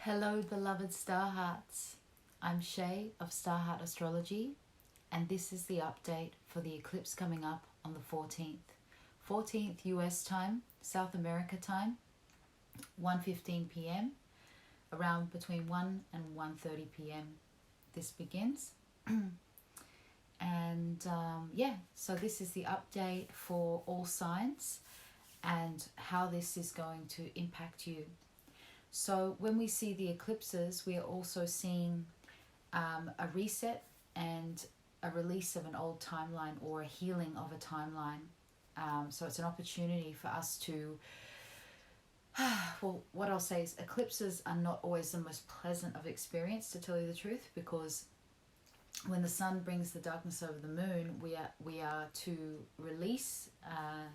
Hello, beloved star hearts. I'm Shei of Star Astrology, and this is the update for the eclipse coming up on the 14th. 14th US time, South America time, 1:15 p.m., around between 1 and 1:30 p.m. This begins. So this is the update for all signs and how this is going to impact you. So when we see the eclipses, we are also seeing a reset and a release of an old timeline or a healing of a timeline. So it's an opportunity for us to, well, what I'll say is eclipses are not always the most pleasant of experience, to tell you the truth, because when the sun brings the darkness over the moon, we are to release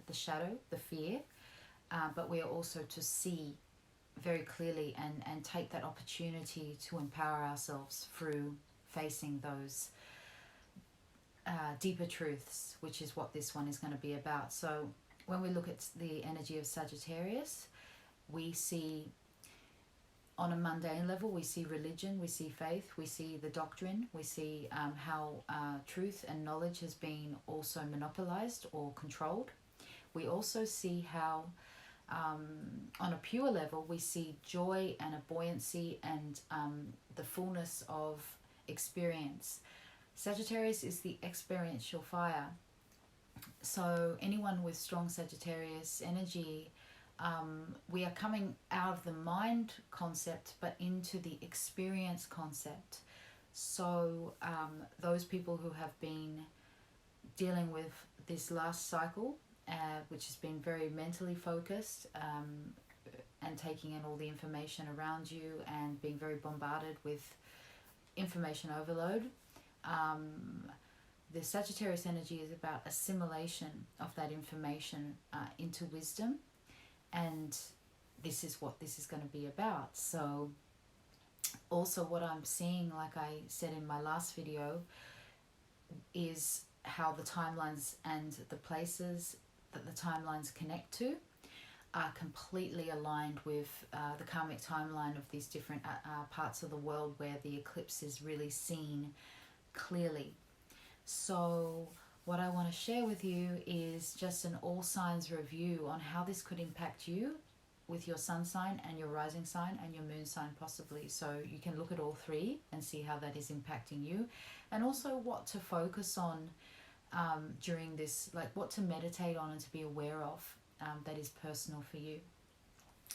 the shadow, the fear, but we are also to see very clearly and take that opportunity to empower ourselves through facing those deeper truths, which is what this one is going to be about. So when we look at the energy of Sagittarius, we see on a mundane level, we see religion, we see faith, we see the doctrine, we see how truth and knowledge has been also monopolized or controlled. We also see how on a pure level, we see joy and a buoyancy and the fullness of experience. Sagittarius is the experiential fire. So anyone with strong Sagittarius energy, we are coming out of the mind concept but into the experience concept. So those people who have been dealing with this last cycle, which has been very mentally focused and taking in all the information around you and being very bombarded with information overload. The Sagittarius energy is about assimilation of that information into wisdom, and this is what this is going to be about. So also what I'm seeing, like I said in my last video, is how the timelines and the places that the timelines connect to are completely aligned with the karmic timeline of these different parts of the world where the eclipse is really seen clearly. So what I want to share with you is just an all signs review on how this could impact you with your sun sign and your rising sign and your moon sign possibly. So you can look at all three and see how that is impacting you, and also what to focus on during this, like what to meditate on and to be aware of that is personal for you.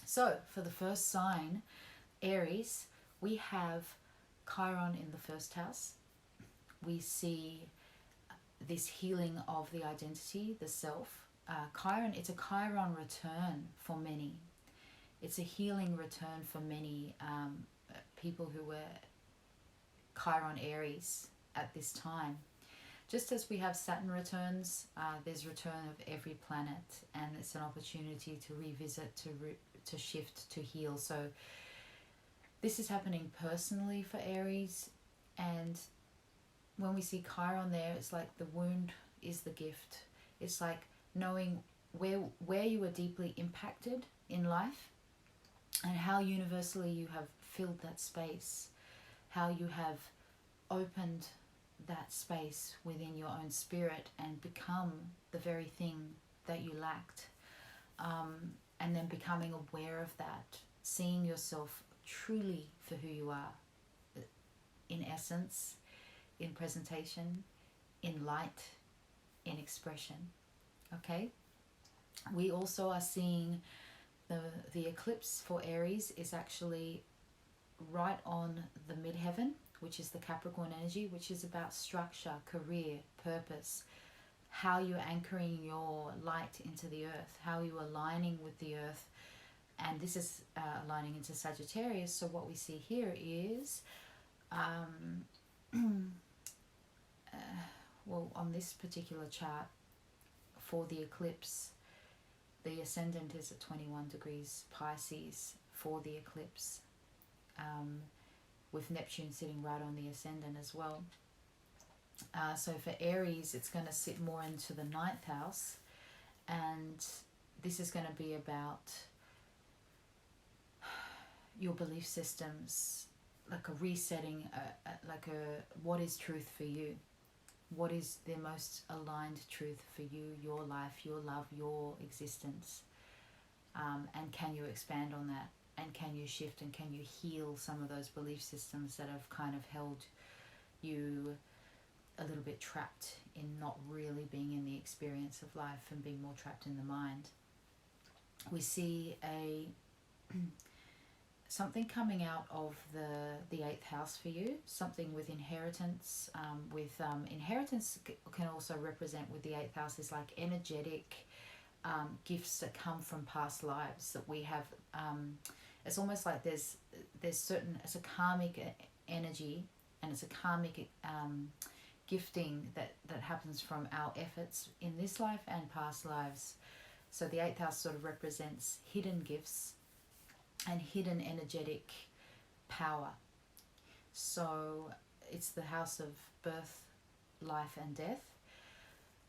So for the first sign, Aries, we have Chiron in the first house. We see this healing of the identity, the self. Chiron, it's a Chiron return for many. It's a healing return for many people who were Chiron Aries at this time. Just as we have Saturn returns, there's return of every planet, and it's an opportunity to revisit, to shift, to heal. So this is happening personally for Aries, and when we see Chiron there, it's like the wound is the gift. It's like knowing where you were deeply impacted in life and how universally you have filled that space, how you have opened that space within your own spirit and become the very thing that you lacked, and then becoming aware of that, seeing yourself truly for who you are, in essence, in presentation, in light, in expression. Okay, we also are seeing the eclipse for Aries is actually right on the midheaven, which is the Capricorn energy, which is about structure, career, purpose, how you're anchoring your light into the earth, how you're aligning with the earth. And this is aligning into Sagittarius. So what we see here is, well, on this particular chart for the eclipse, the ascendant is at 21 degrees Pisces for the eclipse, with Neptune sitting right on the ascendant as well. So for Aries, it's going to sit more into the 9th house, and this is going to be about your belief systems, like a resetting, like a what is truth for you, what is the most aligned truth for you, your life, your love, your existence, and can you expand on that, and can you shift, and can you heal some of those belief systems that have kind of held you a little bit trapped in not really being in the experience of life and being more trapped in the mind. We see something coming out of the 8th house for you, something with inheritance. Inheritance can also represent, with the 8th house, is like energetic gifts that come from past lives that we have. It's almost like there's certain, it's a karmic energy, and it's a karmic gifting that happens from our efforts in this life and past lives. So the 8th house sort of represents hidden gifts and hidden energetic power. So it's the house of birth, life and death,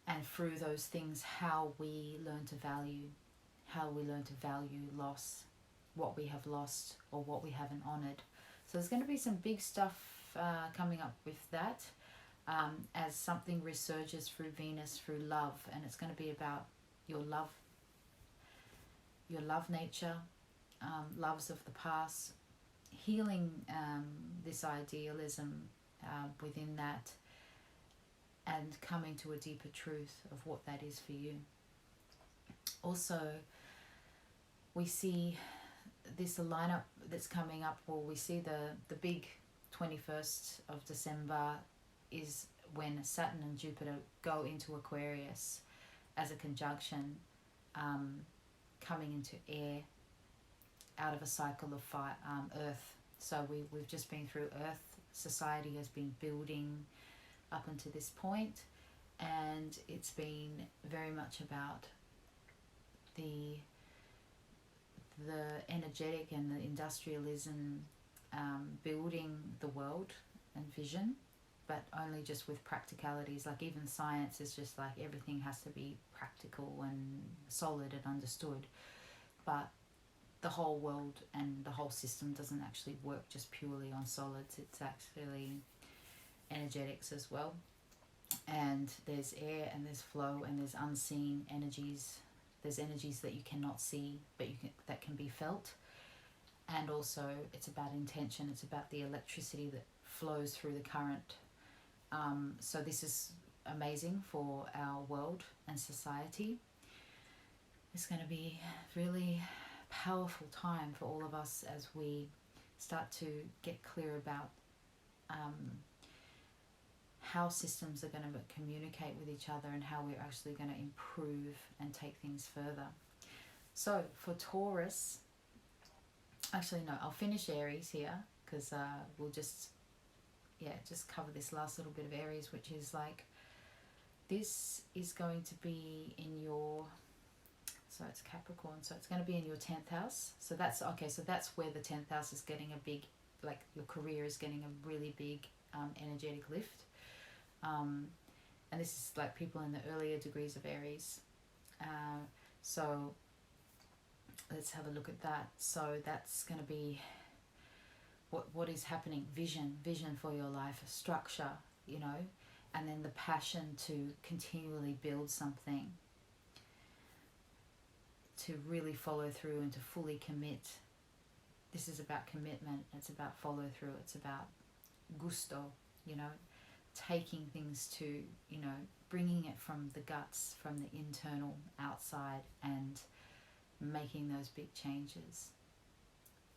and through those things how we learn to value loss, what we have lost or what we haven't honoured. So there's going to be some big stuff coming up with that, as something resurges through Venus, through love, and it's going to be about your love nature, loves of the past, healing this idealism within that, and coming to a deeper truth of what that is for you. Also, we see this lineup that's coming up, or we see the big 21st of December is when Saturn and Jupiter go into Aquarius as a conjunction, coming into air, out of a cycle of fire, earth. So we've just been through earth. Society has been building up until this point, and it's been very much about the energetic and the industrialism, building the world and vision, but only just with practicalities. Like even science is just like everything has to be practical and solid and understood, but the whole world and the whole system doesn't actually work just purely on solids. It's actually energetics as well, and there's air and there's flow and there's unseen energies. There's energies that you cannot see but that can be felt, and also it's about intention. It's about the electricity that flows through the current. So this is amazing for our world and society. It's going to be really powerful time for all of us as we start to get clear about how systems are going to communicate with each other and how we're actually going to improve and take things further. So for Taurus, actually no, I'll finish Aries here, because we'll just cover this last little bit of Aries, which is like, this is going to be in your, so it's Capricorn, so it's going to be in your 10th house. So that's okay, so that's where the 10th house is getting a big, like your career is getting a really big energetic lift. And this is like people in the earlier degrees of Aries. So let's have a look at that. So that's going to be what is happening, vision for your life, a structure, you know, and then the passion to continually build something, to really follow through and to fully commit. This is about commitment, it's about follow through, it's about gusto, you know, taking things to, you know, bringing it from the guts, from the internal outside, and making those big changes,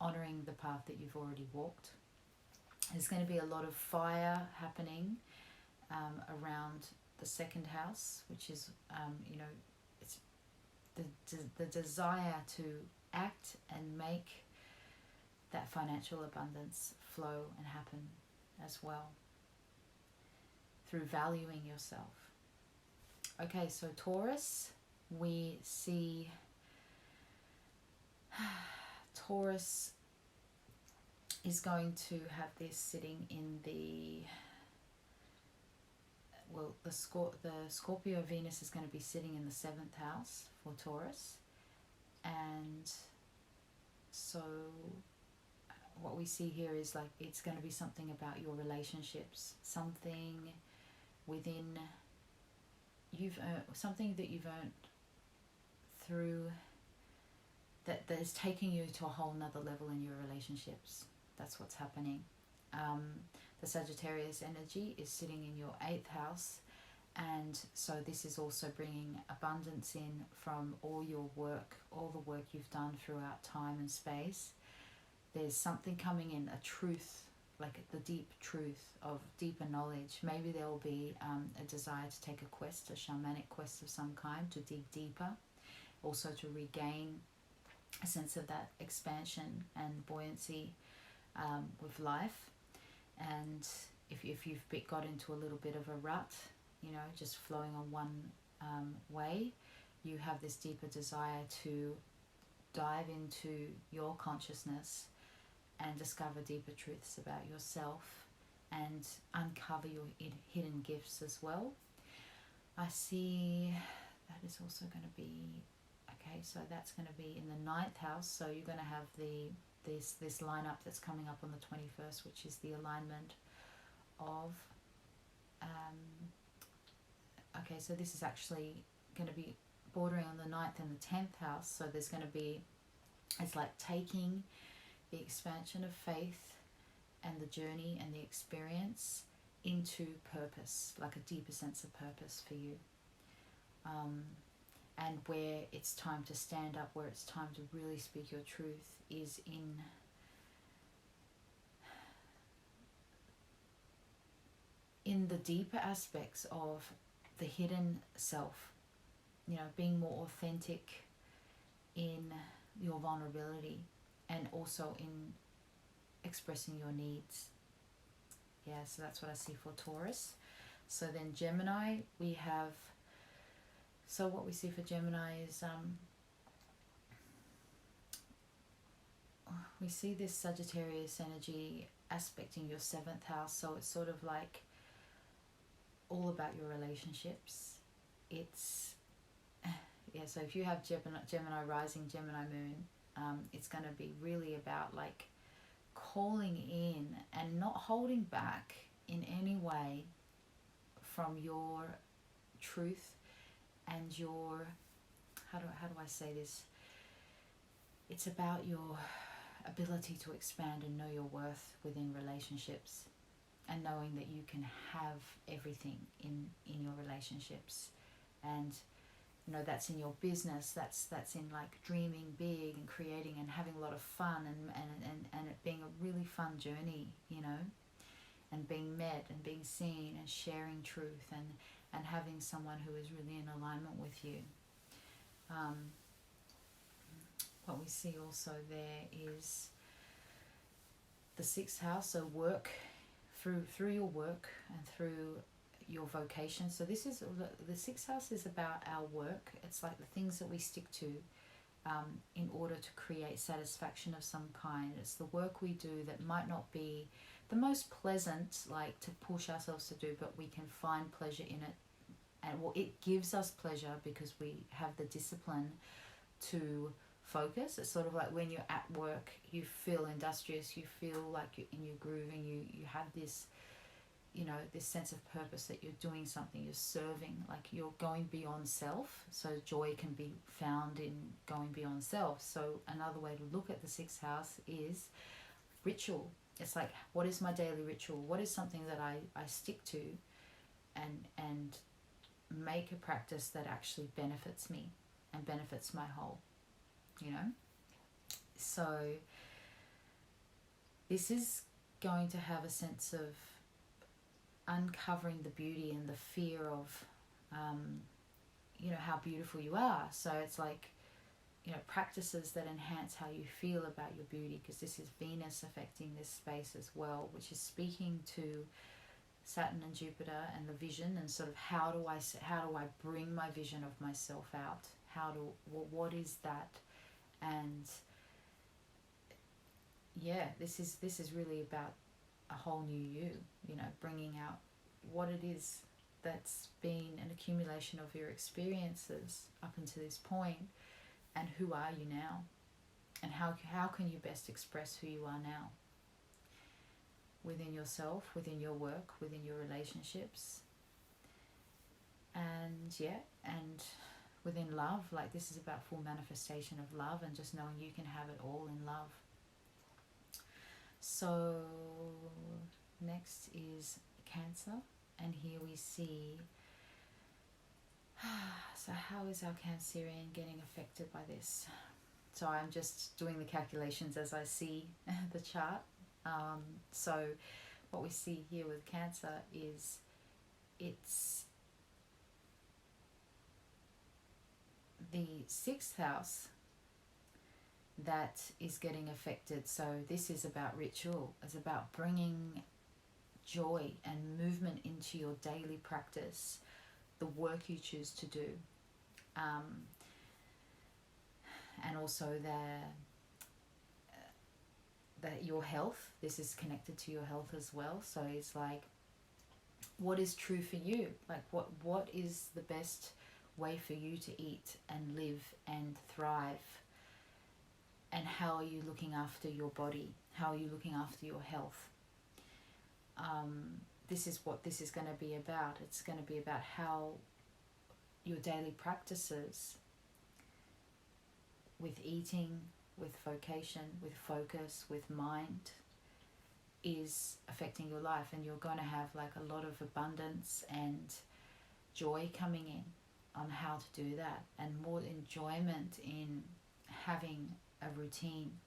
honouring the path that you've already walked. There's going to be a lot of fire happening around the 2nd house, which is, you know, it's the desire to act and make that financial abundance flow and happen as well, through valuing yourself. Okay, so Taurus, we see Taurus is going to have this sitting in the, well, the Scorpio Venus is going to be sitting in the 7th house for Taurus, and so what we see here is like it's going to be something about your relationships, something within something that you've earned through that is taking you to a whole nother level in your relationships. That's what's happening. The Sagittarius energy is sitting in your 8th house, and so this is also bringing abundance in from all your work, all the work you've done throughout time and space. There's something coming in, a truth, like the deep truth of deeper knowledge. Maybe there will be a desire to take a quest, a shamanic quest of some kind, to dig deeper, also to regain a sense of that expansion and buoyancy with life. And if you've got into a little bit of a rut, you know, just flowing on one way, you have this deeper desire to dive into your consciousness and discover deeper truths about yourself and uncover your hidden gifts as well. I see that is also going to be, okay, so that's going to be in the 9th house. So you're going to have this lineup that's coming up on the 21st, which is the alignment of, okay, so this is actually going to be bordering on the 9th and the 10th house. So there's going to be, it's like taking the expansion of faith and the journey and the experience into purpose, like a deeper sense of purpose for you. And where it's time to stand up, where it's time to really speak your truth, is in the deeper aspects of the hidden self, you know, being more authentic in your vulnerability and also in expressing your needs. Yeah, so that's what I see for Taurus. So then Gemini, we have, so what we see for Gemini is we see this Sagittarius energy aspecting your 7th house. So it's sort of like all about your relationships. It's, yeah, so if you have Gemini rising, Gemini moon, it's going to be really about like calling in and not holding back in any way from your truth and your, how do I say this? It's about your ability to expand and know your worth within relationships, and knowing that you can have everything in your relationships. And you know, that's in your business, that's in like dreaming big and creating and having a lot of fun and it being a really fun journey, you know, and being met and being seen and sharing truth and having someone who is really in alignment with you. What we see also there is the 6th house, so work, through your work and through your vocation. So this is, the 6th house is about our work. It's like the things that we stick to in order to create satisfaction of some kind. It's the work we do that might not be the most pleasant, like to push ourselves to do, but we can find pleasure in it. And well, it gives us pleasure because we have the discipline to focus. It's sort of like when you're at work, you feel industrious, you feel like you're in your groove, and you have this, you know, this sense of purpose that you're doing something, you're serving, like you're going beyond self. So joy can be found in going beyond self. So another way to look at the 6th house is ritual. It's like, what is my daily ritual? What is something that I stick to and make a practice that actually benefits me and benefits my whole, you know? So this is going to have a sense of uncovering the beauty and the fear of, you know, how beautiful you are. So it's like, you know, practices that enhance how you feel about your beauty, because this is Venus affecting this space as well, which is speaking to Saturn and Jupiter and the vision, and sort of how do I bring my vision of myself out? What is that? And yeah, this is really about a whole new you know, bringing out what it is that's been an accumulation of your experiences up until this point, and who are you now, and how can you best express who you are now. within yourself, within your work, within your relationships. And yeah, and within love, like this is about full manifestation of love and just knowing you can have it all in love. So next is Cancer, and here we see so how is our Cancerian getting affected by this? So I'm just doing the calculations as I see the chart. So what we see here with Cancer is it's the 6th house that is getting affected. So this is about ritual. It's about bringing joy and movement into your daily practice, the work you choose to do, and also that your health. This is connected to your health as well. So it's like, what is true for you? Like what is the best way for you to eat and live and thrive? And how are you looking after your body? How are you looking after your health? This is what this is going to be about. It's going to be about how your daily practices with eating, with vocation, with focus, with mind is affecting your life. And you're going to have like a lot of abundance and joy coming in on how to do that, and more enjoyment in having a routine.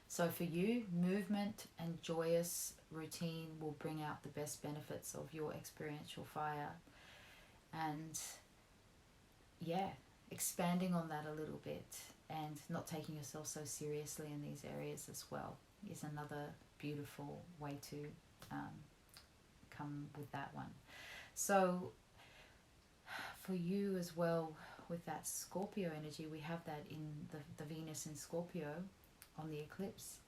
So for you, movement and joyous routine will bring out the best benefits of your experiential fire. And yeah, expanding on that a little bit and not taking yourself so seriously in these areas as well is another beautiful way to come with that one. So for you as well, with that Scorpio energy, we have that in the Venus in Scorpio on the eclipse,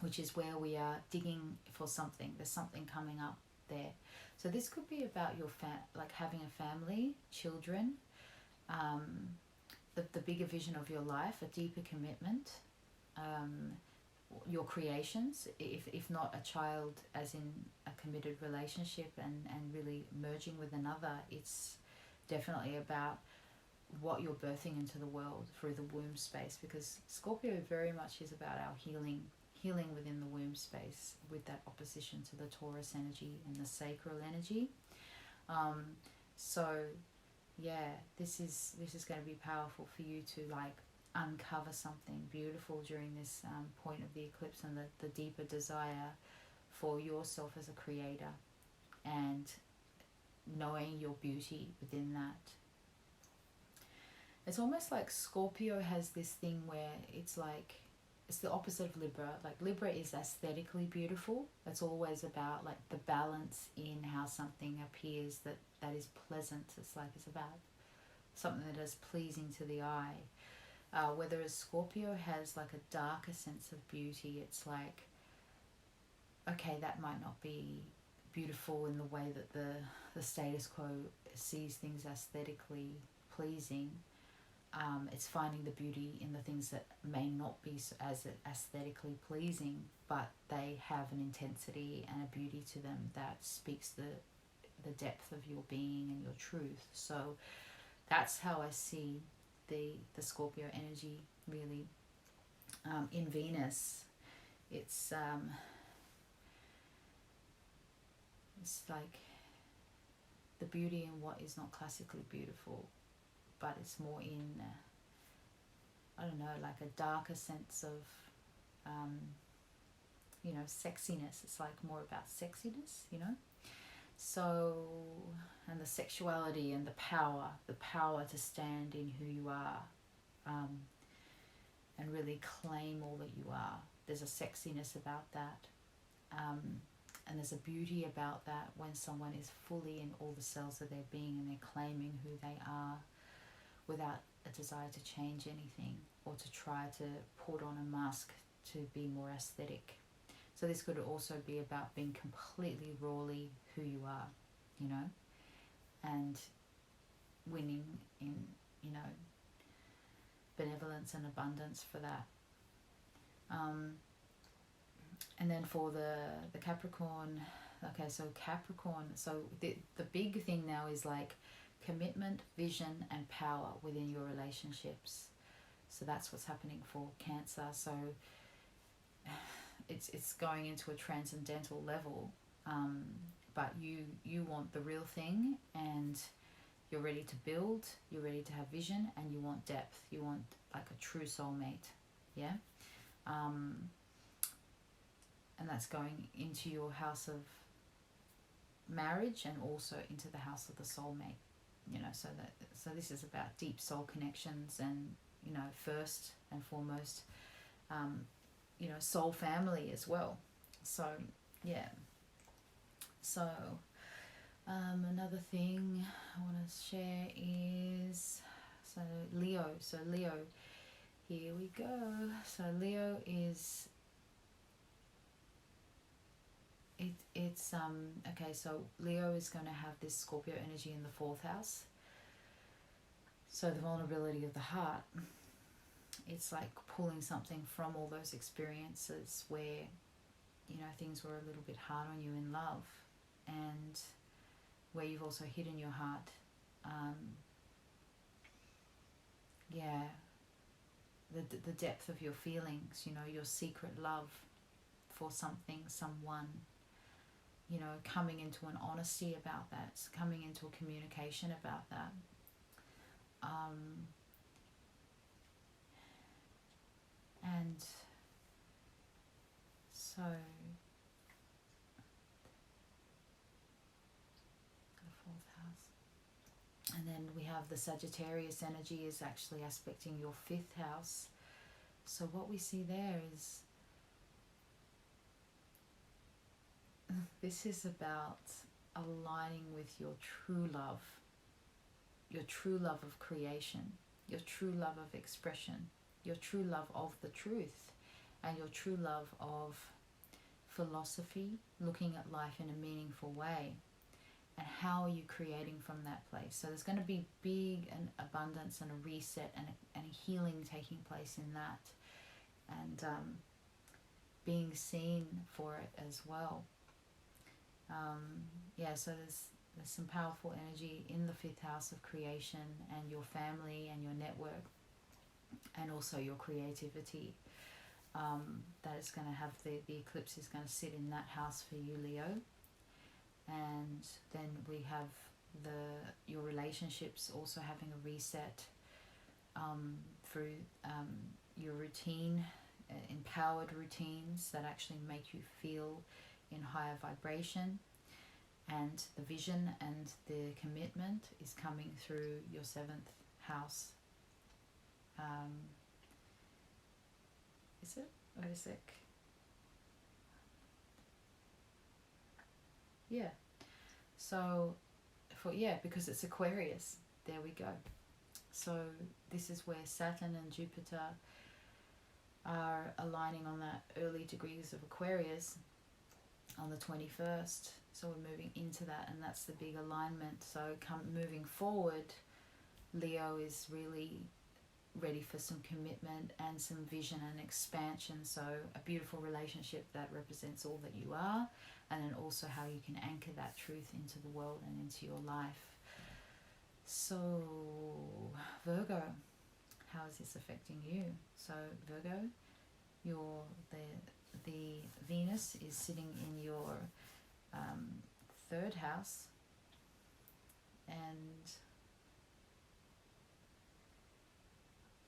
which is where we are digging for something. There's something coming up there. So this could be about your like having a family, children, the bigger vision of your life, a deeper commitment, your creations, if not a child as in a committed relationship and really merging with another. It's definitely about what you're birthing into the world through the womb space, because Scorpio very much is about our healing within the womb space, with that opposition to the Taurus energy and the sacral energy. So yeah, this is going to be powerful for you to like uncover something beautiful during this point of the eclipse, and the deeper desire for yourself as a creator and knowing your beauty within that. It's almost like Scorpio has this thing where it's like, it's the opposite of Libra. Like Libra is aesthetically beautiful. It's always about like the balance in how something appears that is pleasant. It's like it's about something that is pleasing to the eye. Whereas Scorpio has like a darker sense of beauty. It's like, okay, that might not be beautiful in the way that the status quo sees things aesthetically pleasing. It's finding the beauty in the things that may not be as aesthetically pleasing, but they have an intensity and a beauty to them that speaks the depth of your being and your truth. So that's how I see the Scorpio energy really. In Venus, it's like the beauty in what is not classically beautiful, but it's more in, I don't know, like a darker sense of, sexiness. It's like more about sexiness, So, and the sexuality and the power to stand in who you are, and really claim all that you are. There's a sexiness about that. And there's a beauty about that when someone is fully in all the cells of their being and they're claiming who they are, without a desire to change anything or to try to put on a mask to be more aesthetic. So this could also be about being completely rawly who you are, and winning in, benevolence and abundance for that. And then for the Capricorn, okay, so Capricorn, so the big thing now is like commitment, vision, and power within your relationships. So that's what's happening for Cancer. So it's going into a transcendental level, but you want the real thing, and you're ready to build, you're ready to have vision, and you want depth. You want like a true soulmate, yeah. And that's going into your house of marriage and also into the house of the soulmate, you know. So this is about deep soul connections, and you know, first and foremost, you know, soul family as well. So yeah. So another thing I want to share is Leo. So Leo, here we go. So Leo is it's okay, so Leo is going to have this Scorpio energy in the 4th house. So the vulnerability of the heart, it's like pulling something from all those experiences where, you know, things were a little bit hard on you in love, and where you've also hidden your heart. Yeah, the depth of your feelings, you know, your secret love for something, someone, you know, coming into an honesty about that, coming into a communication about that. And so the 4th house. And then we have the Sagittarius energy is actually aspecting your 5th house. So what we see there is, this is about aligning with your true love of creation, your true love of expression, your true love of the truth, and your true love of philosophy, looking at life in a meaningful way. And how are you creating from that place? So there's going to be big an abundance and a reset and a healing taking place in that, and being seen for it as well. Yeah, so there's some powerful energy in the 5th house of creation and your family and your network, and also your creativity. That is going to have the eclipse is going to sit in that house for you, Leo. And then we have your relationships also having a reset through your routine, empowered routines that actually make you feel in higher vibration. And the vision and the commitment is coming through your 7th house. Is it? Wait a sec. Yeah. So, because it's Aquarius. There we go. So this is where Saturn and Jupiter are aligning on that early degrees of Aquarius on the 21st. So we're moving into that, and that's the big alignment. So moving forward, Leo is really ready for some commitment and some vision and expansion. So a beautiful relationship that represents all that you are, and then also how you can anchor that truth into the world and into your life. So Virgo, how is this affecting you? So Virgo, the Venus is sitting in your 3rd house, and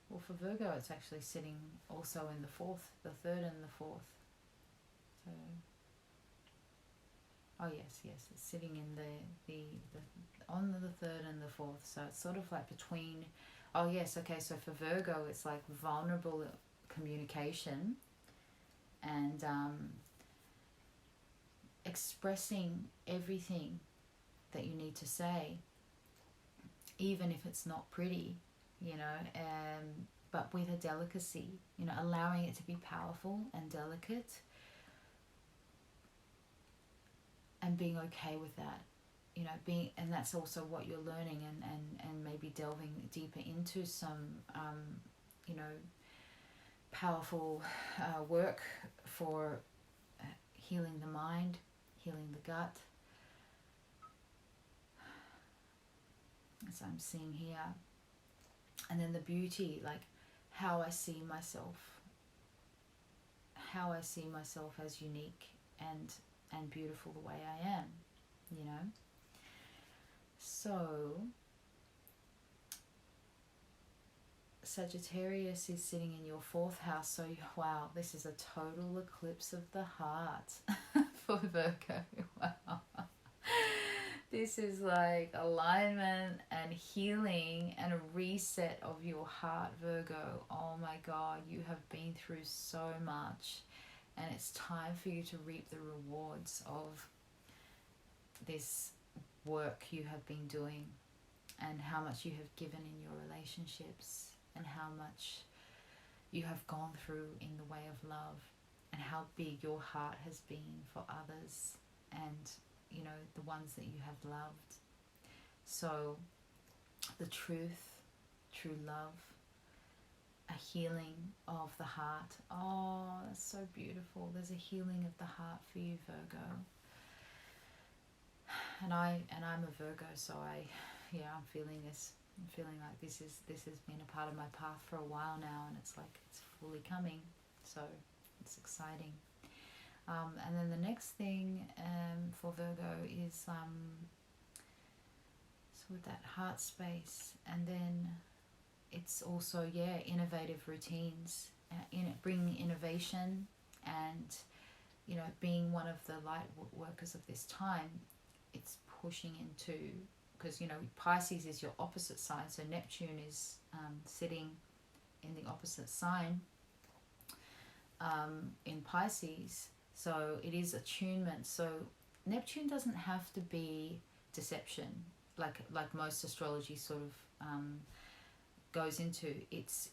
well, for Virgo it's actually sitting also in the 3rd and the 4th. So yes, it's sitting in the on the 3rd and the 4th. So it's sort of like between. Oh yes, okay. So for Virgo, it's like vulnerable communication and expressing everything that you need to say, even if it's not pretty, you know, but with a delicacy, you know, allowing it to be powerful and delicate, and being okay with that, you know, and that's also what you're learning, and maybe delving deeper into some, you know, powerful work for healing the mind, healing the gut, as I'm seeing here. And then the beauty, like how I see myself as unique and beautiful the way I am, you know. So Sagittarius is sitting in your 4th house, so wow, this is a total eclipse of the heart for Virgo. Wow. This is like alignment and healing and a reset of your heart, Virgo. Oh my God, you have been through so much, and it's time for you to reap the rewards of this work you have been doing, and how much you have given in your relationships, and how much you have gone through in the way of love, and how big your heart has been for others, and you know, the ones that you have loved. So the truth, true love, a healing of the heart. Oh, that's so beautiful. There's a healing of the heart for you, Virgo. And I'm a Virgo, so I'm feeling this. I'm feeling like this has been a part of my path for a while now, and it's like it's fully coming. So it's exciting. And then the next thing for Virgo is so with that heart space, and then it's also innovative routines, bringing innovation, and you know, being one of the light workers of this time. It's pushing into, because you know, Pisces is your opposite sign, so Neptune is sitting in the opposite sign in Pisces. So it is attunement. So Neptune doesn't have to be deception, like most astrology sort of goes into. It's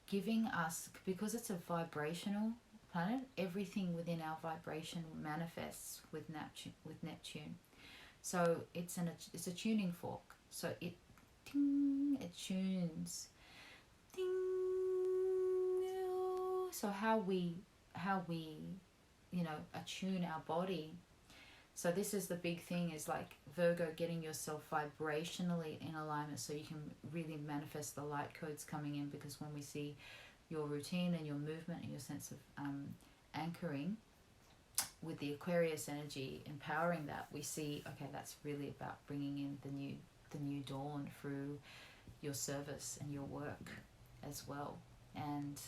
giving us, because it's a vibrational planet, everything within our vibration manifests with Neptune. So it's a tuning fork. So it tunes. Ding. So how we you know, attune our body. So this is the big thing, is like Virgo, getting yourself vibrationally in alignment so you can really manifest the light codes coming in, because when we see your routine and your movement and your sense of anchoring with the Aquarius energy, empowering that, we see, okay, that's really about bringing in the new dawn through your service and your work as well. And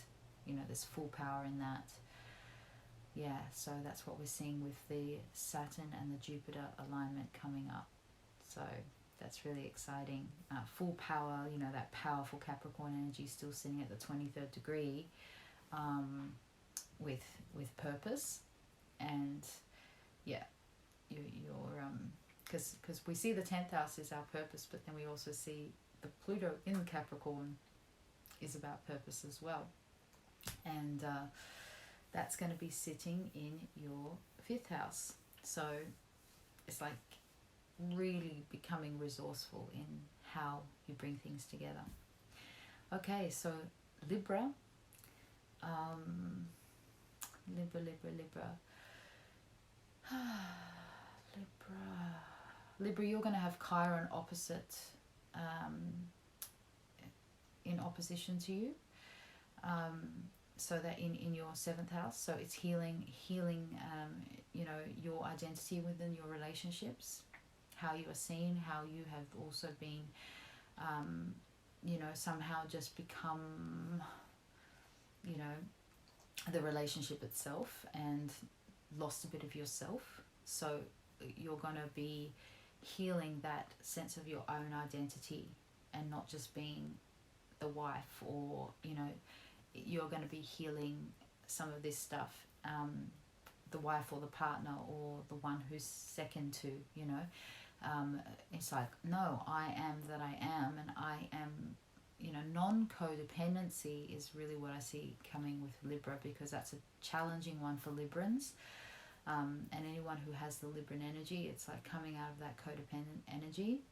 you know, there's full power in that. Yeah, so that's what we're seeing with the Saturn and the Jupiter alignment coming up. So that's really exciting. Full power, you know, that powerful Capricorn energy still sitting at the 23rd degree with purpose. And yeah, you're because we see the 10th house is our purpose, but then we also see the Pluto in Capricorn is about purpose as well. And that's going to be sitting in your 5th house. So it's like really becoming resourceful in how you bring things together. Okay, so Libra. Libra, you're going to have Chiron opposite, in opposition to you. So that in your 7th house, so it's healing you know, your identity within your relationships, how you are seen, how you have also been you know, somehow just become, you know, the relationship itself and lost a bit of yourself. So you're going to be healing that sense of your own identity, and not just being the wife, or you know, you're going to be healing some of this stuff, the wife or the partner or the one who's second to, you know. It's like, no, I am that I am, and I am, you know, non-codependency is really what I see coming with Libra, because that's a challenging one for Librans. And anyone who has the Libran energy, it's like coming out of that codependent energy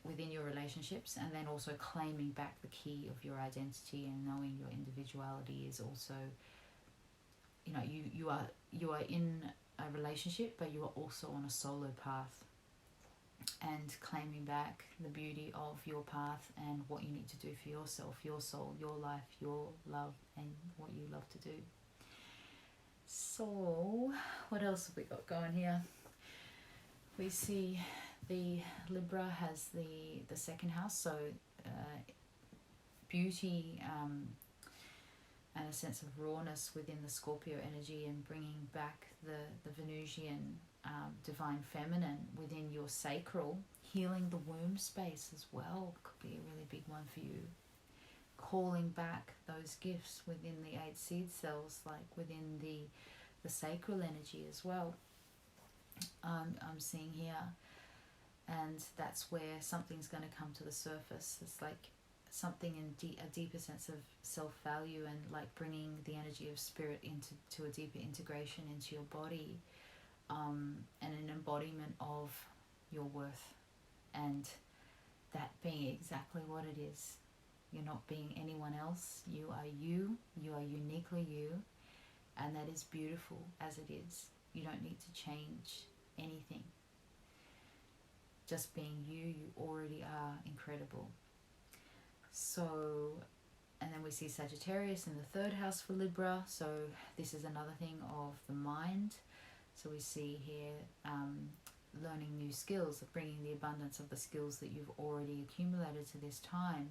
within your relationships, and then also claiming back the key of your identity and knowing your individuality is also you know, you are in a relationship, but you are also on a solo path, and claiming back the beauty of your path and what you need to do for yourself, your soul, your life, your love, and what you love to do. So what else have we got going here? We see the Libra has the second house, so beauty and a sense of rawness within the Scorpio energy, and bringing back the Venusian divine feminine within your sacral, healing the womb space as well could be a really big one for you. Calling back those gifts within the 8 seed cells, like within the sacral energy as well. I'm seeing here, and that's where something's going to come to the surface. It's like something in a deeper sense of self-value, and like bringing the energy of spirit into a deeper integration into your body, and an embodiment of your worth, and that being exactly what it is. You're not being anyone else. You are you. You are uniquely you, and that is beautiful as it is. You don't need to change anything. Just being you, you already are incredible. So, and then we see Sagittarius in the 3rd house for Libra. So this is another thing of the mind. So we see here learning new skills, bringing the abundance of the skills that you've already accumulated to this time,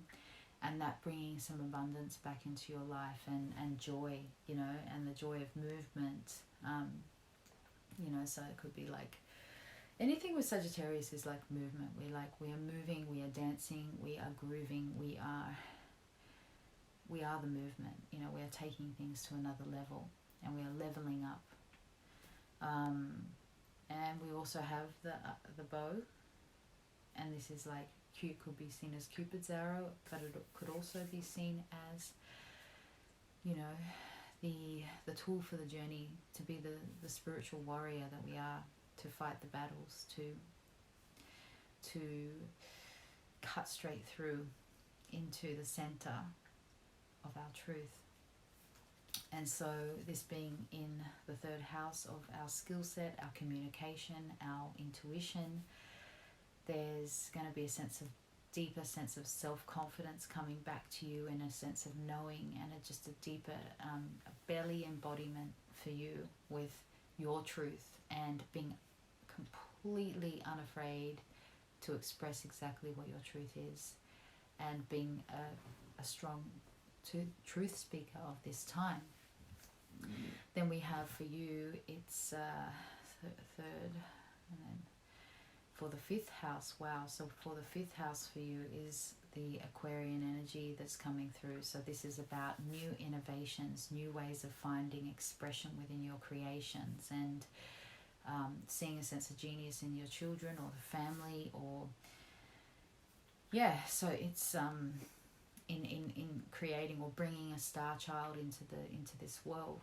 and that bringing some abundance back into your life, and joy, you know, and the joy of movement. You know, so it could be like anything with Sagittarius is like movement. We are moving, we are dancing, we are grooving, we are the movement. You know, we are taking things to another level, and we are leveling up. And we also have the bow, and this is like could be seen as Cupid's arrow, but it could also be seen as, you know, the tool for the journey, to be the spiritual warrior that we are, to fight the battles, to cut straight through into the center of our truth. And so this being in the 3rd house of our skill set, our communication, our intuition, there's going to be a deeper sense of self-confidence coming back to you, and a sense of knowing, and just a deeper belly embodiment for you with your truth, and being completely unafraid to express exactly what your truth is, and being a strong truth speaker of this time. Then we have for you, it's 3rd, and then for the 5th house, wow, so for the 5th house for you is the Aquarian energy that's coming through. So this is about new innovations, new ways of finding expression within your creations, and seeing a sense of genius in your children or the family, or so it's in creating or bringing a star child into this world.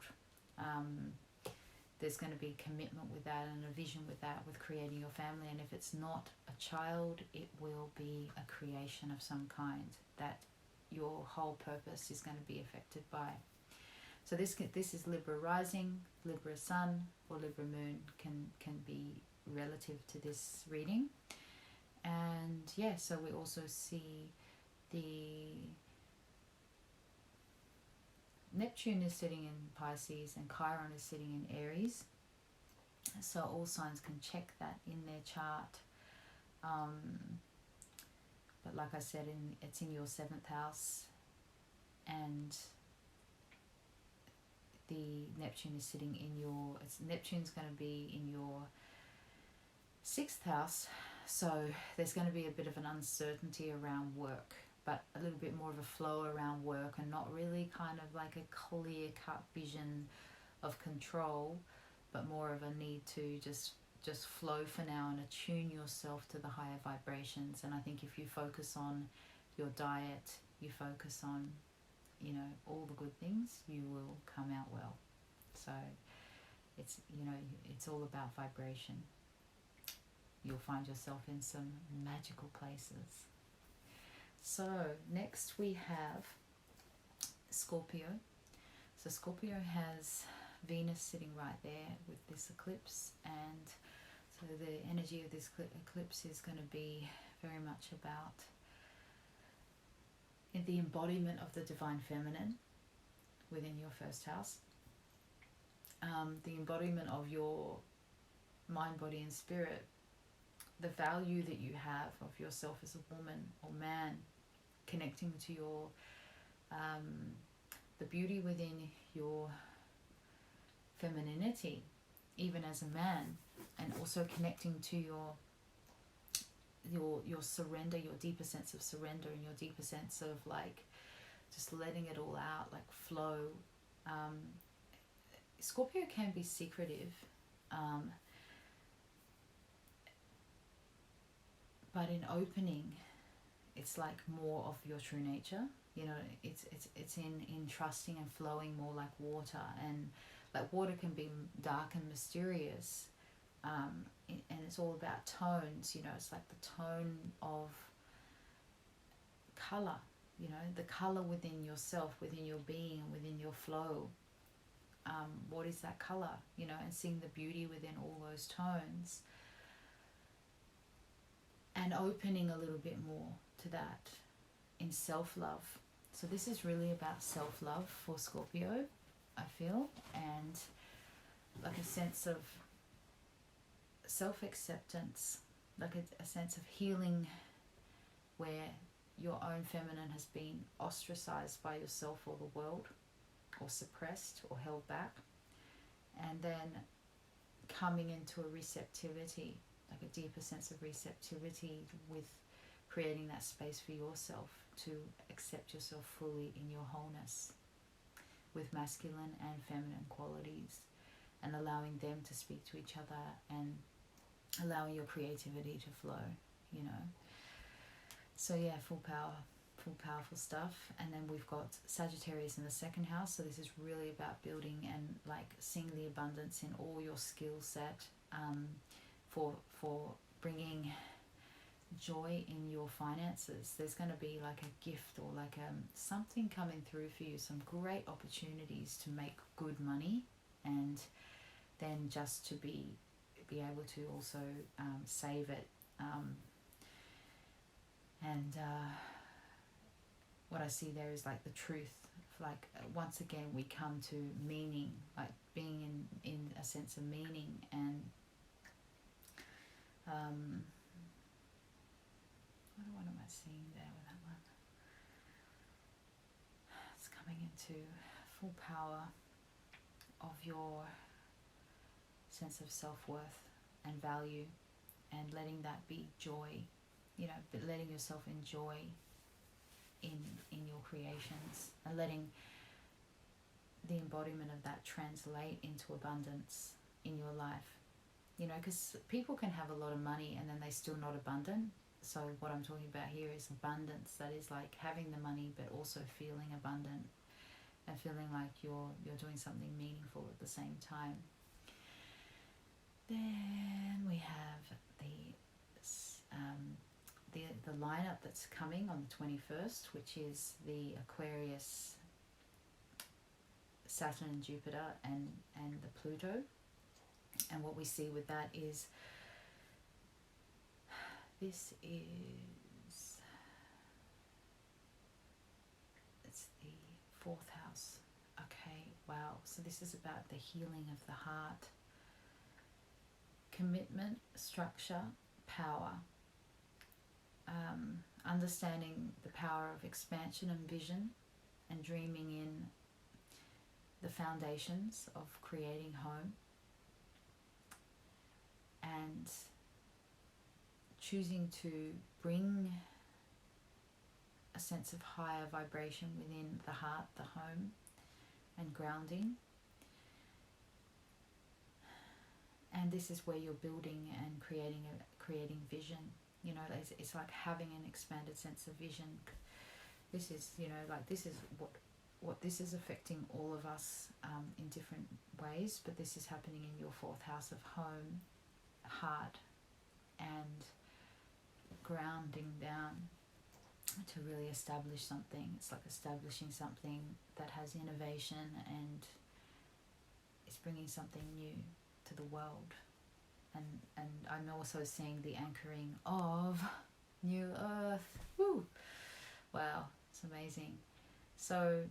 There's going to be commitment with that, and a vision with that, with creating your family. And if it's not a child, it will be a creation of some kind that your whole purpose is going to be affected by. So this is Libra rising, Libra sun, or Libra moon can be relative to this reading. And so we also see the Neptune is sitting in Pisces, and Chiron is sitting in Aries. So all signs can check that in their chart. But like I said, it's in your 7th house, and the Neptune is sitting in your... Neptune's going to be in your 6th house. So there's going to be a bit of an uncertainty around work, but a little bit more of a flow around work, and not really kind of like a clear-cut vision of control, but more of a need to just flow for now and attune yourself to the higher vibrations. And I think if you focus on your diet, you focus on, you know, all the good things, you will come out well. So it's, you know, it's all about vibration. You'll find yourself in some magical places. So next we have Scorpio. So Scorpio has Venus sitting right there with this eclipse, and so the energy of this eclipse is going to be very much about the embodiment of the divine feminine within your first house, the embodiment of your mind, body and spirit, the value that you have of yourself as a woman or man, connecting to your the beauty within your femininity, even as a man, and also connecting to your surrender, your deeper sense of surrender, and your deeper sense of like just letting it all out, like flow. Scorpio can be secretive, but in opening, it's like more of your true nature. You know, it's in trusting and flowing more like water, and like water can be dark and mysterious, and it's all about tones. You know, it's like the tone of color. You know, the color within yourself, within your being, and within your flow. What is that color? You know, and seeing the beauty within all those tones, and opening a little bit more to that in self-love. So this is really about self-love for Scorpio, I feel, and like a sense of self-acceptance, like a sense of healing where your own feminine has been ostracized by yourself or the world, or suppressed or held back, and then coming into a receptivity, like a deeper sense of receptivity with creating that space for yourself to accept yourself fully in your wholeness with masculine and feminine qualities, and allowing them to speak to each other and allowing your creativity to flow, you know. So yeah, full powerful stuff. And then we've got Sagittarius in the second house, so this is really about building and like seeing the abundance in all your skill set, for bringing joy in your finances. There's going to be like a gift or like something coming through for you, some great opportunities to make good money, and then just to be able to also save it, and what I see there is like the truth, like once again we come to meaning, like being in a sense of meaning, and what am I seeing there with that one? It's coming into full power of your sense of self-worth and value, and letting that be joy, you know, but letting yourself enjoy in your creations, and letting the embodiment of that translate into abundance in your life. You know, because people can have a lot of money and then they're still not abundant. So what I'm talking about here is abundance, that is like having the money but also feeling abundant and feeling like you're doing something meaningful at the same time. Then we have the lineup that's coming on the 21st, which is the Aquarius, Saturn and Jupiter, and the Pluto. And what we see with that is it's the fourth house. Okay, wow. So this is about the healing of the heart, commitment, structure, power, understanding the power of expansion and vision, and dreaming in the foundations of creating home, and choosing to bring a sense of higher vibration within the heart, the home, and grounding. And this is where you're building and creating vision. You know, it's like having an expanded sense of vision. This is, you know, like this is what this is affecting all of us in different ways, but this is happening in your fourth house of home, heart, and grounding down to really establish something. It's like establishing something that has innovation and is bringing something new to the world. And I'm also seeing the anchoring of new earth. Woo! Wow, it's amazing. So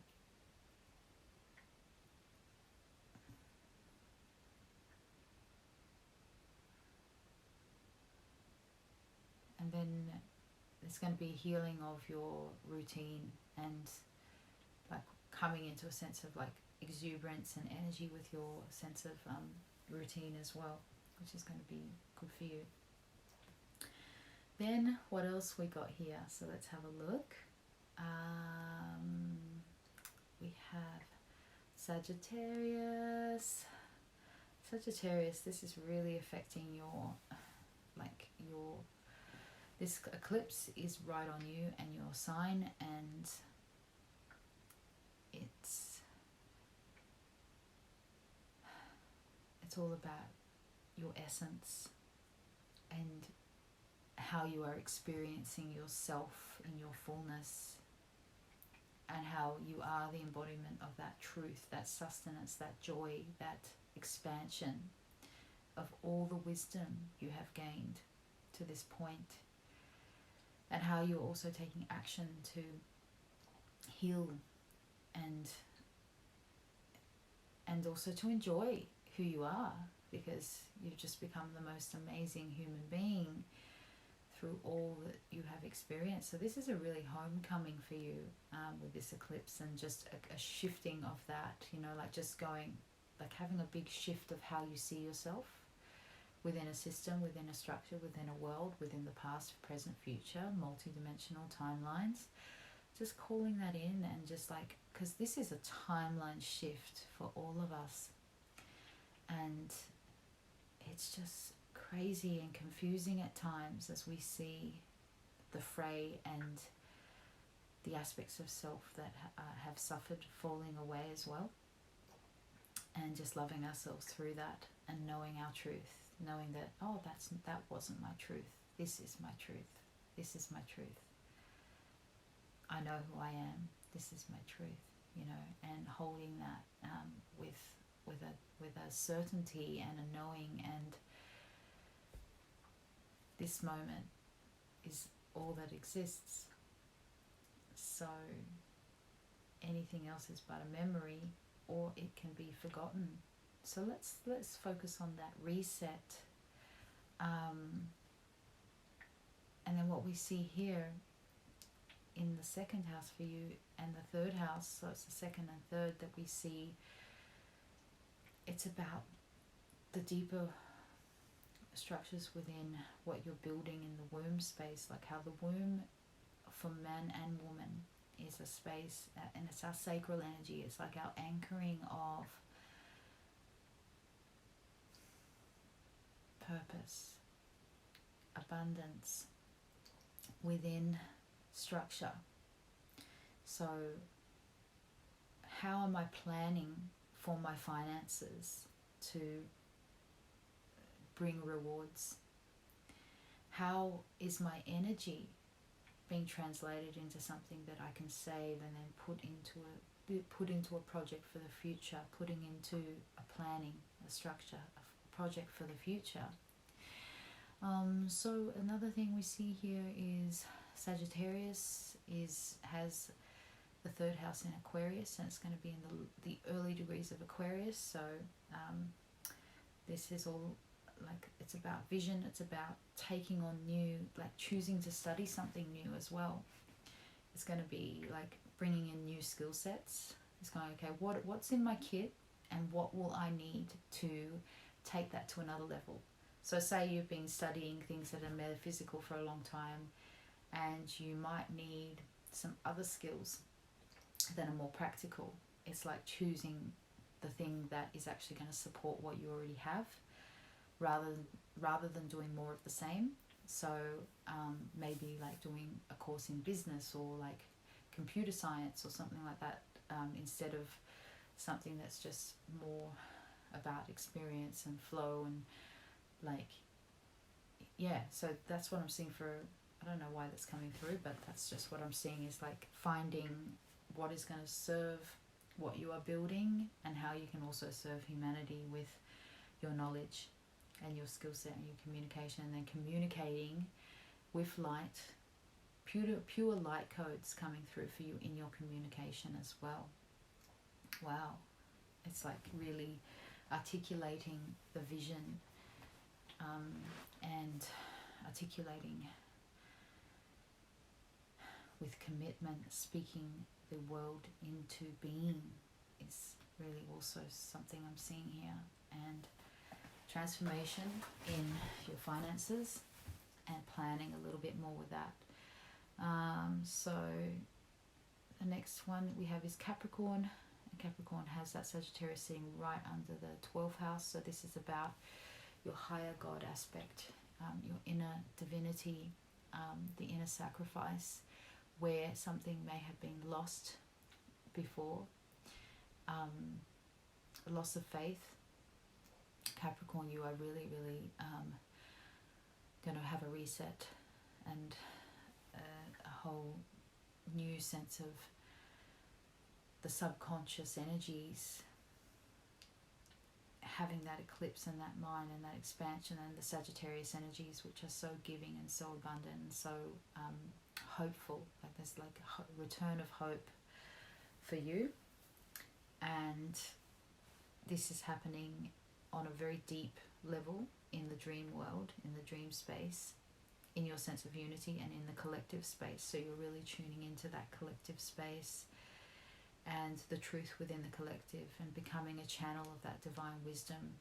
and then there's going to be healing of your routine and like coming into a sense of like exuberance and energy with your sense of routine as well, which is going to be good for you. Then what else we got here? So let's have a look. We have Sagittarius. Sagittarius, this is really affecting your, like your, this eclipse is right on you and your sign, and it's all about your essence and how you are experiencing yourself in your fullness, and how you are the embodiment of that truth, that sustenance, that joy, that expansion of all the wisdom you have gained to this point, and how you're also taking action to heal and also to enjoy who you are, because you've just become the most amazing human being through all that you have experienced. So this is a really homecoming for you with this eclipse, and just a shifting of that, you know, like just going, like having a big shift of how you see yourself within a system, within a structure, within a world, within the past, present, future, multi-dimensional timelines. Just calling that in, and just like, because this is a timeline shift for all of us, and it's just crazy and confusing at times as we see the fray and the aspects of self that have suffered falling away as well, and just loving ourselves through that and knowing our truth, knowing that, oh, that wasn't my truth, this is my truth, this is my truth, I know who I am, this is my truth, you know, and holding that with a certainty and a knowing, and this moment is all that exists. So anything else is but a memory, or it can be forgotten. So let's focus on that reset. And then what we see here in the second house for you and the third house, so it's the second and third that we see, it's about the deeper structures within what you're building in the womb space, like how the womb for man and woman is a space, and it's our sacral energy, it's like our anchoring of purpose, abundance within structure. So how am I planning for my finances to bring rewards? How is my energy being translated into something that I can save and then put into a project for the future, putting into a planning, a structure, a project for the future? So another thing we see here is Sagittarius has the third house in Aquarius, and it's going to be in the early degrees of Aquarius. So this is all like, it's about vision, it's about taking on new, like choosing to study something new as well. It's going to be like bringing in new skill sets. It's going, okay, what's in my kit, and what will I need to take that to another level? So say you've been studying things that are metaphysical for a long time, and you might need some other skills that are more practical. It's like choosing the thing that is actually going to support what you already have, rather than doing more of the same. So maybe like doing a course in business, or like computer science or something like that, instead of something that's just more about experience and flow and like, yeah. So that's what I'm seeing for, I don't know why that's coming through, but that's just what I'm seeing, is like finding what is going to serve what you are building, and how you can also serve humanity with your knowledge and your skill set and your communication, and then communicating with light, pure light codes coming through for you in your communication as well. Wow, it's like really articulating the vision, and articulating with commitment, speaking the world into being is really also something I'm seeing here. And transformation in your finances and planning a little bit more with that. So the next one we have is Capricorn. And Capricorn has that Sagittarius sitting right under the 12th house. So this is about your higher God aspect, your inner divinity, the inner sacrifice, where something may have been lost before, loss of faith. Capricorn, you are really, really going to have a reset and a whole new sense of the subconscious energies, having that eclipse and that mind and that expansion, and the Sagittarius energies, which are so giving and so abundant and so hopeful. Like there's like a return of hope for you. And this is happening on a very deep level in the dream world, in the dream space, in your sense of unity and in the collective space. So you're really tuning into that collective space and the truth within the collective, and becoming a channel of that divine wisdom.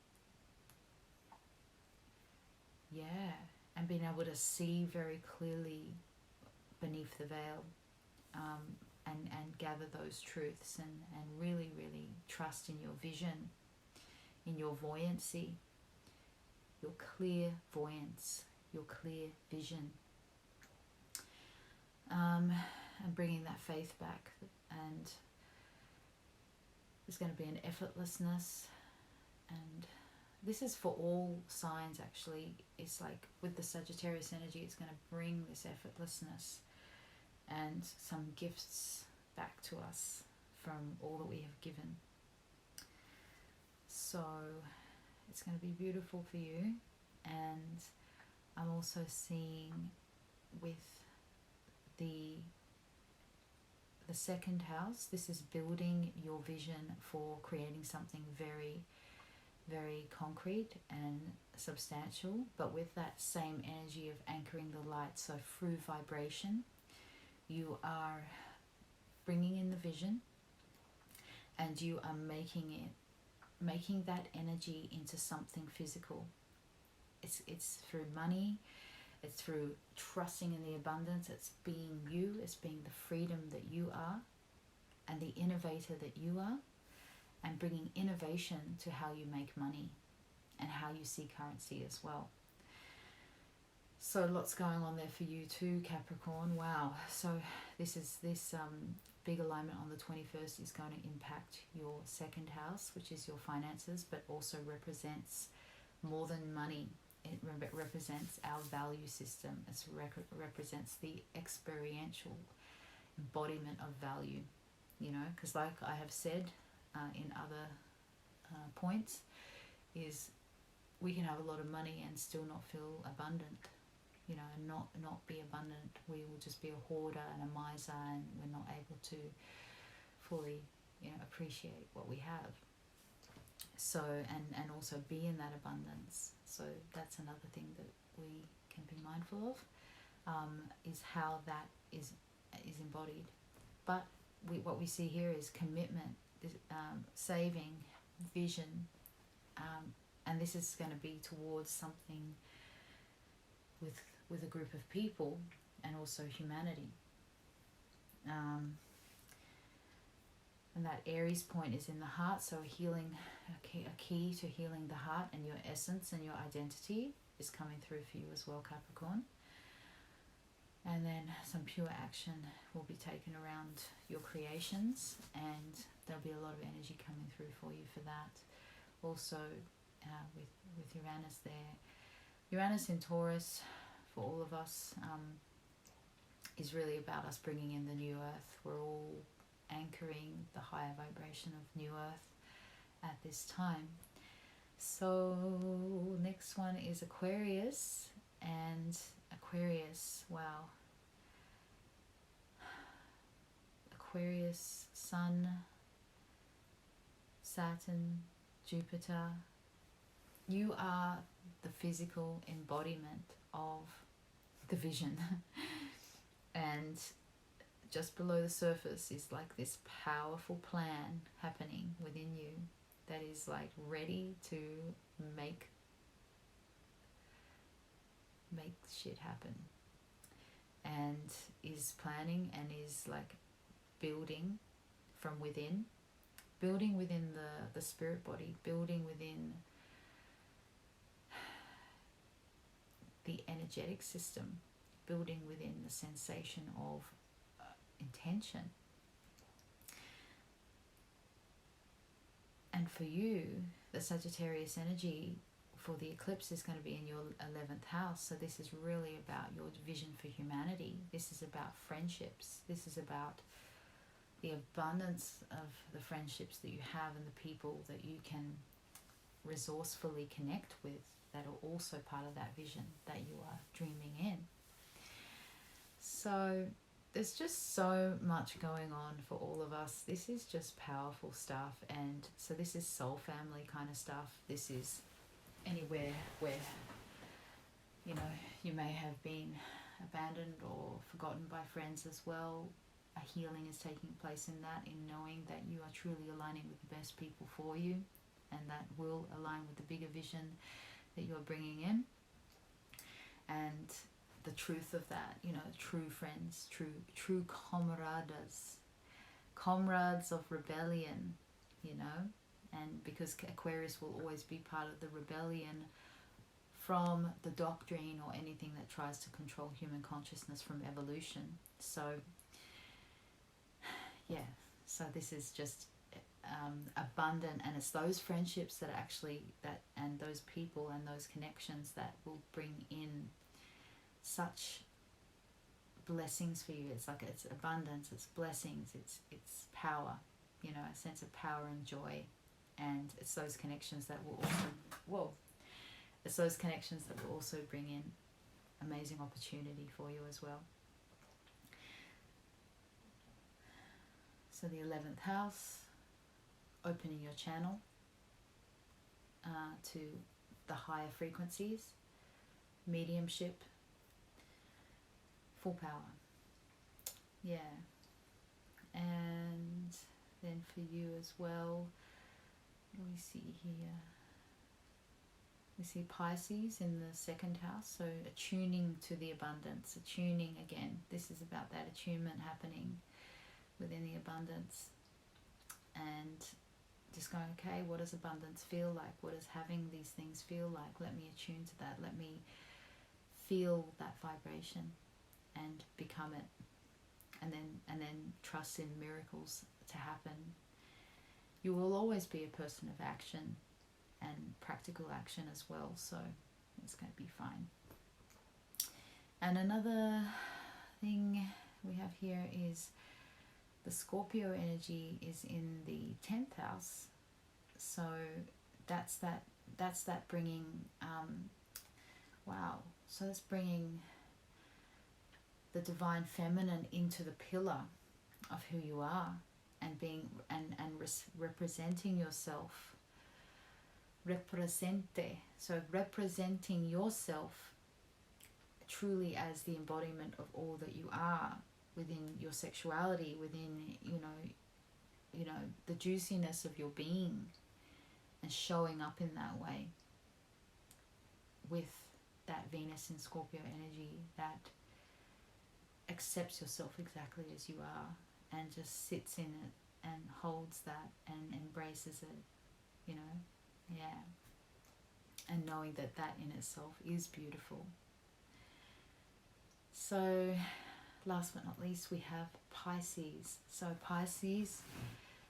Yeah, and being able to see very clearly beneath the veil, and gather those truths, and really, really trust in your vision, in your buoyancy, your clairvoyance, your clear vision, and bringing that faith back. And there's going to be an effortlessness, and this is for all signs actually. It's like with the Sagittarius energy, it's going to bring this effortlessness and some gifts back to us from all that we have given. So it's going to be beautiful for you. And I'm also seeing with the second house, this is building your vision for creating something very, very concrete and substantial, but with that same energy of anchoring the light. So through vibration, you are bringing in the vision, and you are making that energy into something physical. It's through money, it's through trusting in the abundance, it's being you, it's being the freedom that you are and the innovator that you are, and bringing innovation to how you make money and how you see currency as well. So lots going on there for you too, Capricorn. Wow. So this big alignment on the 21st is going to impact your second house, which is your finances, but also represents more than money. It represents our value system. It represents the experiential embodiment of value, because like I have said in other points, is we can have a lot of money and still not feel abundant, and not be abundant. We will just be a hoarder and a miser, and we're not able to fully appreciate what we have. So and also be in that abundance. So that's another thing that we can be mindful of, is how that is embodied. But what we see here is commitment, saving, vision, and this is going to be towards something with a group of people, and also humanity. And that Aries point is in the heart, so a key to healing the heart and your essence and your identity is coming through for you as well, Capricorn. And then some pure action will be taken around your creations, and there'll be a lot of energy coming through for you for that. Also with Uranus there. Uranus in Taurus, for all of us, is really about us bringing in the new earth. We're all anchored anchoring the higher vibration of New Earth at this time. So next one is Aquarius, and Aquarius, wow. Aquarius, Sun, Saturn, Jupiter. You are the physical embodiment of the vision. And just below the surface is like this powerful plan happening within you that is like ready to make shit happen, and is planning and is like building from within, building within the spirit body, building within the energetic system, building within the sensation of intention. And for you, the Sagittarius energy for the eclipse is going to be in your 11th house. So this is really about your vision for humanity. This is about friendships. This is about the abundance of the friendships that you have and the people that you can resourcefully connect with that are also part of that vision that you are dreaming in. So there's just so much going on for all of us. This is just powerful stuff. And so this is soul family kind of stuff. This is anywhere where, you know, you may have been abandoned or forgotten by friends as well. A healing is taking place in that, in knowing that you are truly aligning with the best people for you, and that will align with the bigger vision that you're bringing in. And the truth of that, you know, true friends, true comrades of rebellion, you know. And because Aquarius will always be part of the rebellion from the doctrine or anything that tries to control human consciousness from evolution. So yeah, so this is just abundant, and it's those friendships that actually, that, and those people and those connections that will bring in such blessings for you. It's like, it's abundance, it's blessings, it's power, you know, a sense of power and joy. And it's those connections that will also, it's those connections that will also bring in amazing opportunity for you as well. So the 11th house, opening your channel to the higher frequencies, mediumship, full power. Yeah. And then for you as well, what do we see here? We see Pisces in the 2nd house, so attuning to the abundance, attuning again. This is about that attunement happening within the abundance, and just going, okay, what does abundance feel like? What does having these things feel like? Let me attune to that. Let me feel that vibration and become it, and then trust in miracles to happen. You will always be a person of action and practical action as well, so it's going to be fine. And another thing we have here is the Scorpio energy is in the 10th house. So that's that bringing, wow, so that's bringing the divine feminine into the pillar of who you are, and being and representing yourself, represente, so representing yourself truly as the embodiment of all that you are within your sexuality, within you know the juiciness of your being, and showing up in that way with that Venus in Scorpio energy that accepts yourself exactly as you are, and just sits in it and holds that and embraces it, you know. Yeah. And knowing that that in itself is beautiful. So last but not least, we have Pisces. So Pisces,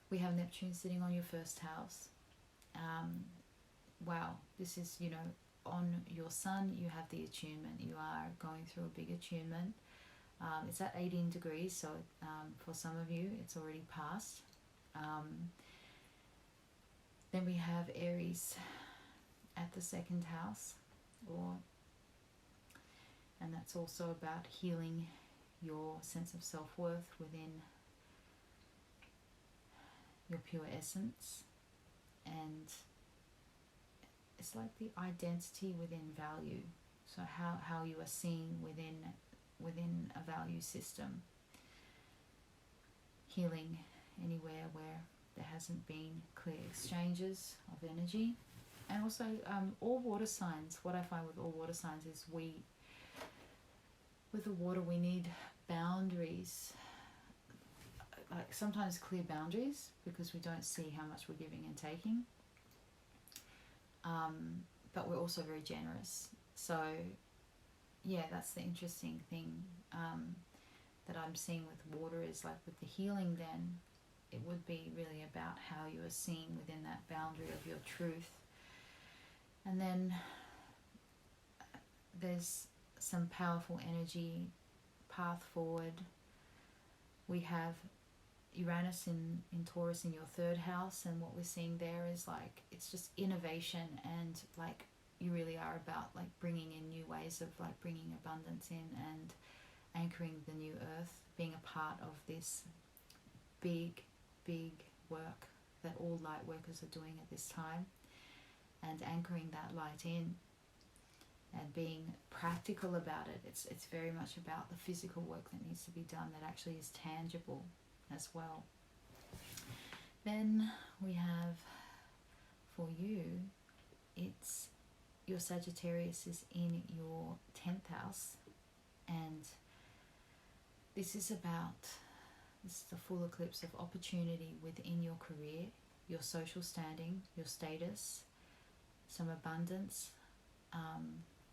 we have Neptune sitting on your 1st house. Wow, this is, on your sun, you have the attunement. You are going through a big attunement It's at 18 degrees, so for some of you it's already passed. Then we have Aries at the second house, and that's also about healing your sense of self-worth within your pure essence, and it's like the identity within value. So how you are seen within a value system. Healing anywhere where there hasn't been clear exchanges of energy. And also all water signs, what I find with all water signs is with the water we need boundaries, like sometimes clear boundaries, because we don't see how much we're giving and taking, but we're also very generous. So yeah, that's the interesting thing that I'm seeing with water, is like with the healing, then it would be really about how you are seen within that boundary of your truth. And then there's some powerful energy, path forward. We have Uranus in Taurus in your third house, and what we're seeing there is like, it's just innovation, and like you really are about like bringing in new ways of like bringing abundance in and anchoring the new earth, being a part of this big work that all light workers are doing at this time, and anchoring that light in and being practical about it. It's very much about the physical work that needs to be done, that actually is tangible as well. Then we have, for you, it's your Sagittarius is in your 10th house, and this is the full eclipse of opportunity within your career, your social standing, your status, some abundance.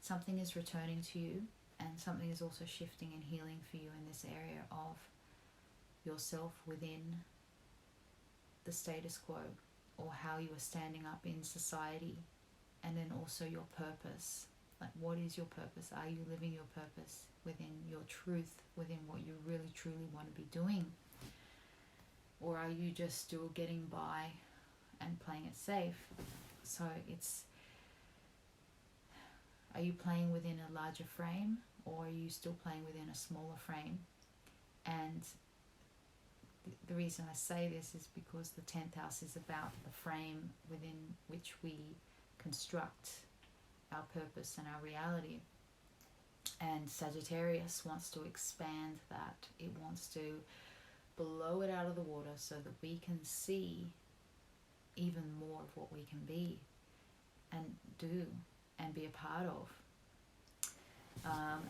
Something is returning to you, and something is also shifting and healing for you in this area of yourself within the status quo, or how you are standing up in society, and then also your purpose. Like, what is your purpose? Are you living your purpose within your truth, within what you really truly want to be doing? Or are you just still getting by and playing it safe? So are you playing within a larger frame, or are you still playing within a smaller frame? And the reason I say this is because the 10th house is about the frame within which we construct our purpose and our reality. And Sagittarius wants to expand that. It wants to blow it out of the water so that we can see even more of what we can be and do and be a part of.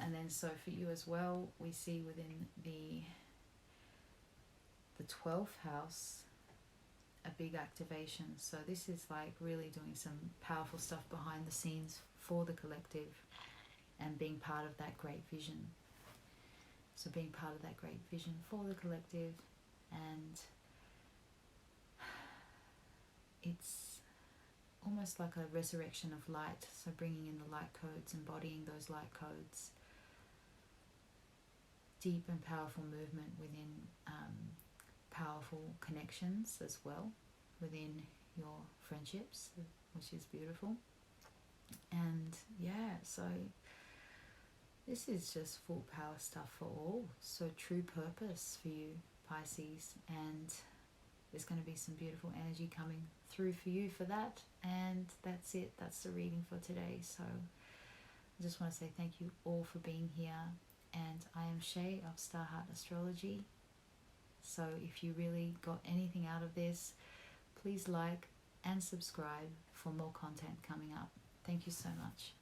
And then so for you as well, we see within the 12th house a big activation. So this is like really doing some powerful stuff behind the scenes for the collective, and being part of that great vision. So being part of that great vision for the collective, and it's almost like a resurrection of light. So bringing in the light codes, embodying those light codes, deep and powerful movement within powerful connections as well within your friendships, which is beautiful. And yeah, so this is just full power stuff for all. So true purpose for you, Pisces, and there's going to be some beautiful energy coming through for you for that. And that's it. That's the reading for today. So I just want to say thank you all for being here. And I am Shei of Star Astrology. So if you really got anything out of this, please like and subscribe for more content coming up. Thank you so much.